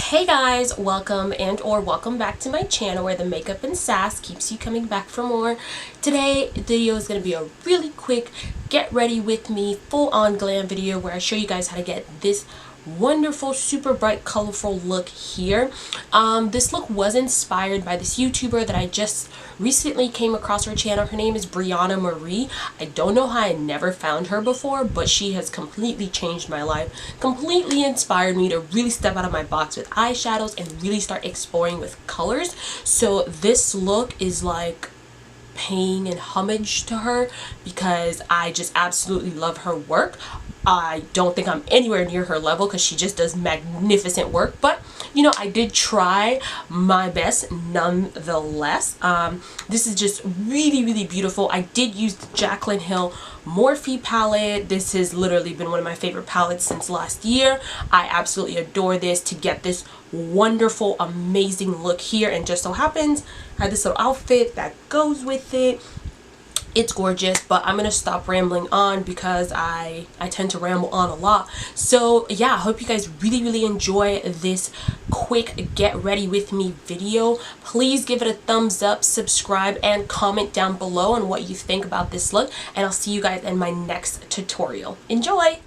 Hey guys, welcome back to my channel where the makeup and sass keeps you coming back for more. Today the video is going to be a really quick get ready with me full on glam video where I show you guys how to get this wonderful super bright colorful look here. This look was inspired by this YouTuber that I just recently came across her channel. Her name is Briana Marie. I don't know how I never found her before, but she has completely changed my life, completely inspired me to really step out of my box with eyeshadows and really start exploring with colors. So this look is like paying in homage to her because I just absolutely love her work. I don't think I'm anywhere near her level because she just does magnificent work, but you know, I did try my best nonetheless. This is just really beautiful. I did use the JaclynHill Morphe palette. This has literally been one of my favorite palettes since last year. I absolutely adore this to get this wonderful amazing look here, and just so happens I have this little outfit that goes with it. It's gorgeous, but I'm gonna stop rambling on because I tend to ramble on a lot. So yeah, I hope you guys really enjoy this quick get ready with me video. Please give it a thumbs up, subscribe, and comment down below on what you think about this look, and I'll see you guys in my next tutorial. Enjoy!